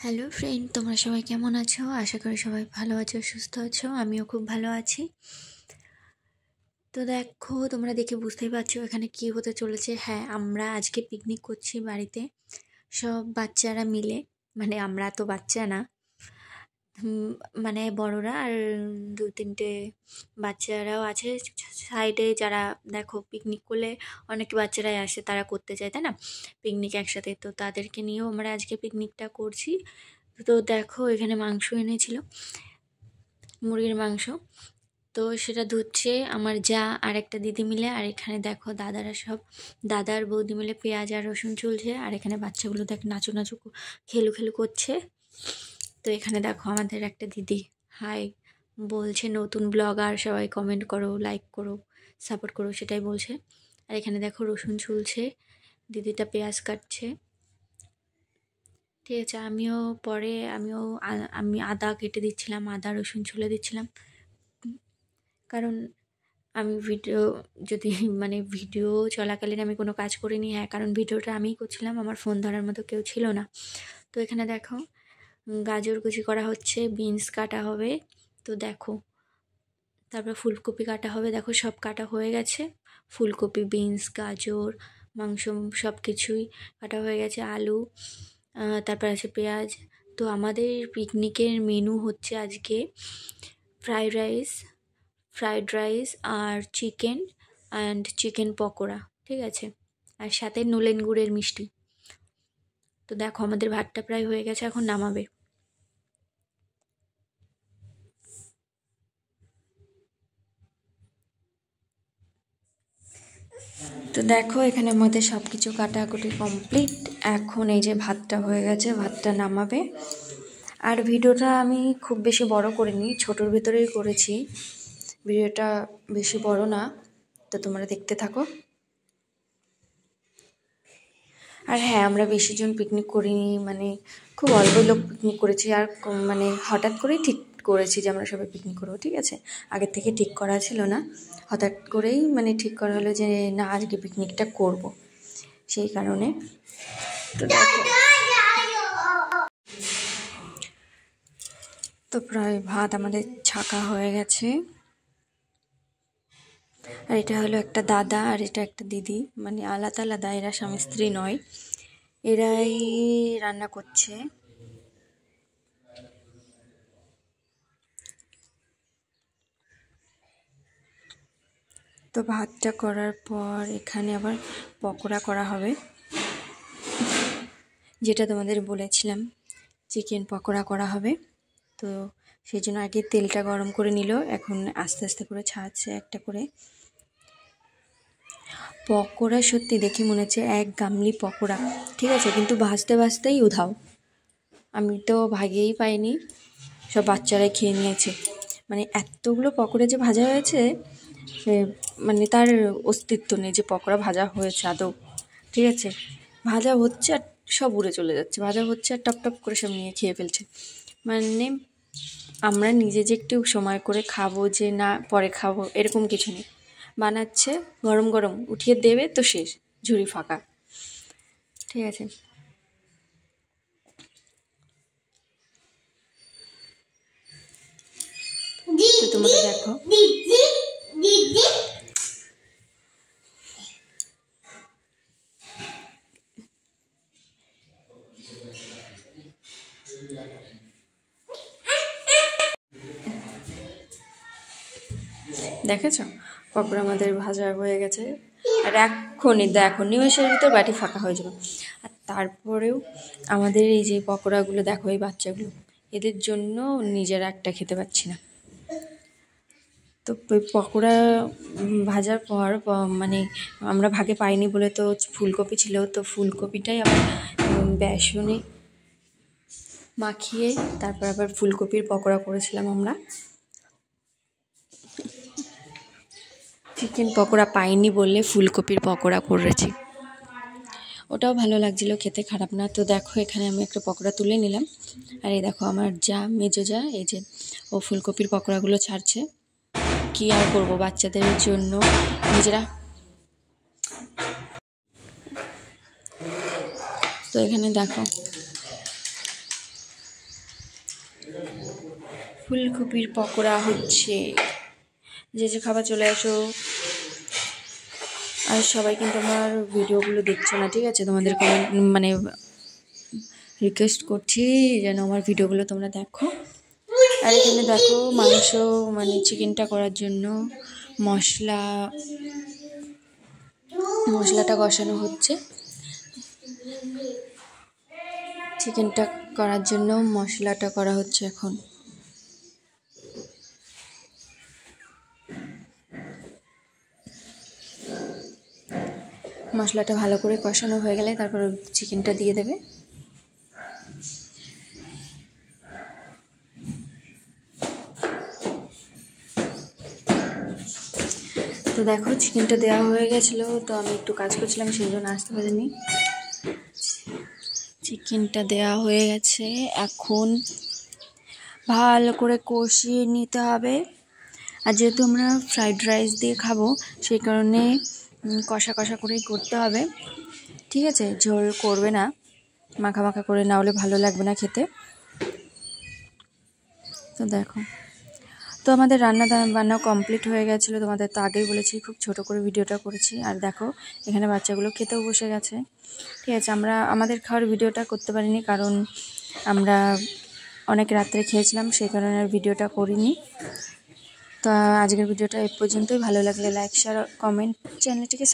Hello friend, তোমরা সবাই কেমন আছো? আশা করি সবাই ভালো আছো, সুস্থ আছো। আমিও খুব ভালো আছি। তো দেখো, তোমরা দেখে বুঝতেই পারছো এখানে কি হতে চলেছে। হ্যাঁ, আমরা আজকে পিকনিক করছি বাড়িতে, সব বাচ্চারা মিলে। মানে আমরা তো বাচ্চা না, মানে বড়রা আর দু তিনটে বাচ্চারাও আছে সাইডে। যারা দেখো পিকনিক করলে অনেক বাচ্চারাই আসে, তারা করতে চায় তাই না পিকনিক একসাথে। তো তাদেরকে নিয়েও আমরা আজকে পিকনিকটা করছি। তো দেখো এখানে মাংস এনেছিল, মুরগির মাংস। তো সেটা ধুচ্ছে আমার যা আর একটা দিদি মিলে। আর এখানে দেখো দাদারা সব, দাদা আর বৌদি মিলে পেঁয়াজ আর রসুন চুলছে। আর এখানে বাচ্চাগুলো দেখ নাচু নাচু খেলু খেলু করছে। তো এখানে দেখো আমাদের একটা দিদি হাই বলছে, নতুন ব্লগার, সবাই কমেন্ট করো, লাইক করো, সাপোর্ট করো, সেটাই বলছে। আর এখানে দেখো রসুন চুলছে, দিদিটা পেঁয়াজ কাটছে। ঠিক আছে, আমি আদা কেটে দিচ্ছিলাম, আদা রসুন ছুলে দিচ্ছিলাম। কারণ আমি যদি ভিডিও চলাকালীন আমি কোনো কাজ করিনি। হ্যাঁ, কারণ ভিডিওটা আমিই করছিলাম, আমার ফোন ধরার মতো কেউ ছিল না। তো এখানে দেখো গাজর কুচি করা হচ্ছে, বিনস কাটা হবে। তো দেখো তারপর ফুলকপি কাটা হবে। দেখো সব কাটা হয়ে গেছে, ফুলকপি, বিনস, গাজর, মাংস সব কিছুই কাটা হয়ে গেছে, আলু, তারপর আছে পেঁয়াজ। তো আমাদের পিকনিকের মেনু হচ্ছে আজকে ফ্রাইড রাইস আর চিকেন অ্যান্ড চিকেন পকোড়া। ঠিক আছে, আর সাথে নলেন গুড়ের মিষ্টি। তো দেখো আমাদের ভাতটা প্রায় হয়ে গেছে, এখন নামাবে। তো দেখো এখানে আমাদের সব কিছু কাটাকুটি কমপ্লিট। এখন এই যে ভাতটা হয়ে গেছে, ভাতটা নামাবে। আর ভিডিওটা আমি খুব বেশি বড় করিনি, ছোটোর ভেতরেই করেছি, ভিডিওটা বেশি বড় না। তো তোমরা দেখতে থাকো। আর হ্যাঁ, আমরা বেশি জন পিকনিক করিনি, খুব অল্প লোক পিকনিক করেছি। আর হঠাৎ করেই ঠিক করেছি যে আমরা সবাই পিকনিক করবো। ঠিক আছে, আগের থেকে ঠিক করা ছিল না, হঠাৎ করেই ঠিক করা হলো যে না আজকে পিকনিকটা করব, সেই কারণে। তো দেখো, তো প্রায় ভাত আমাদের ছাকা হয়ে গেছে। আর এটা হলো একটা দাদা আর এটা একটা দিদি, আলাদা আলাদা, এরা স্বামী স্ত্রী নয়, এরাই রান্না করছে। তো ভাতটা করার পর এখানে আবার পকোড়া করা হবে, যেটা তোমাদের বলেছিলাম, চিকেন পকোড়া করা হবে। তো সেই জন্য আগে তেলটা গরম করে নিল, এখন আস্তে আস্তে করে ছাড়ছে একটা করে পকোড়া। সত্যি দেখে মনে হচ্ছে এক গামলি পকোড়া। ঠিক আছে, কিন্তু ভাজতে ভাজতেই উধাও, আমি তো ভাগেই পাইনি, সব বাচ্চারাই খেয়ে নিয়েছে। এতগুলো পকোড়া যে ভাজা হয়েছে, তার অস্তিত্ব নেই যে পকোড়া ভাজা হয়েছে আদৌ। ঠিক আছে, ভাজা হচ্ছে আর সব উড়ে চলে যাচ্ছে, ভাজা হচ্ছে আর টপ টপ করে সব নিয়ে খেয়ে ফেলছে। আমরা নিজে যে একটু সময় করে খাবো, যে না পরে খাবো, এরকম কিছু নেই। বানাচ্ছে, গরম গরম উঠিয়ে দেবে, তো শেষ, ঝুড়ি ফাঁকা। ঠিক আছে, তো তোমরা দেখো। দেখেছো পকোড়া আমাদের ভাজা হয়ে গেছে, আর এখনই দেখো নিমেষের ভিতর বাটি ফাঁকা হয়ে যাবে। আর তারপরেও আমাদের এই যে পকোড়াগুলো দেখো, এই বাচ্চাগুলো, এদের জন্য নিজেরা একটা খেতে পাচ্ছি না। তো ওই পকোড়া ভাজার পর আমরা ভাগে পাইনি বলে তো ফুলকপি ছিল, তো ফুলকপিটাই আবার বেসনে মাখিয়ে তারপর আবার ফুলকপির পকোড়া করেছিলাম আমরা। চিকেন পকোড়া পাইনি বললে ফুলকপির পকোড়া করেছি, ওটাও ভালো লাগছিলো খেতে, খারাপ না। তো দেখো এখানে আমি একটা পকোড়া তুলে নিলাম, আর এই দেখো আমার মেজো যা, এই যে ও ফুলকপির পকোড়াগুলো ছাড়ছে। কি আর করবো, বাচ্চাদের জন্য নিজেরা। তো এখানে দেখো ফুলকপির পকোড়া হচ্ছে, যে যে খাবার চলে আসো। আর সবাই কিন্তু আমার ভিডিওগুলো দেখছো না, ঠিক আছে? তোমাদের কমেন্ট মানে রিকোয়েস্ট করছি যেন আমার ভিডিওগুলো তোমরা দেখো। আর এখানে দেখো মাংস মানে চিকেনটা করার জন্য মশলাটা কষানো হচ্ছে। চিকেনটা করার জন্য মশলাটা করা হচ্ছে এখন। মশলাটা ভালো করে কষানো হয়ে গেলে তারপর চিকেনটা দিয়ে দেবে। তো দেখো চিকেনটা দেওয়া হয়ে গেছিলো, তো আমি একটু কাজ করছিলাম সেই জন্য আসতে পারিনি। চিকেনটা দেওয়া হয়ে গেছে, এখন ভালো করে কষিয়ে নিতে হবে। আর যেহেতু আমরা ফ্রাইড রাইস দিয়ে খাবো সেই কারণে কষা কষা করেই করতে হবে, ঠিক আছে? ঝোল করবে না, মাখা মাখা করে, না হলে ভালো লাগবে না খেতে। তো দেখো, তো আমাদের বান্না কমপ্লিট হয়ে গেছিলো, তোমাদের তো আগেই বলেছি, খুব ছোট করে ভিডিওটা করেছি। আর দেখো এখানে বাচ্চাগুলো খেতেও বসে গেছে, ঠিক আছে? আমরা আমাদের খাওয়ার ভিডিওটা করতে পারিনি কারণ আমরা অনেক রাত্রে খেয়েছিলাম, সেই কারণে আর ভিডিওটা করিনি। তো আজকের ভিডিওটা এই পর্যন্তই। ভালো লাগলে লাইক, শেয়ার, কমেন্ট, চ্যানেলটিকে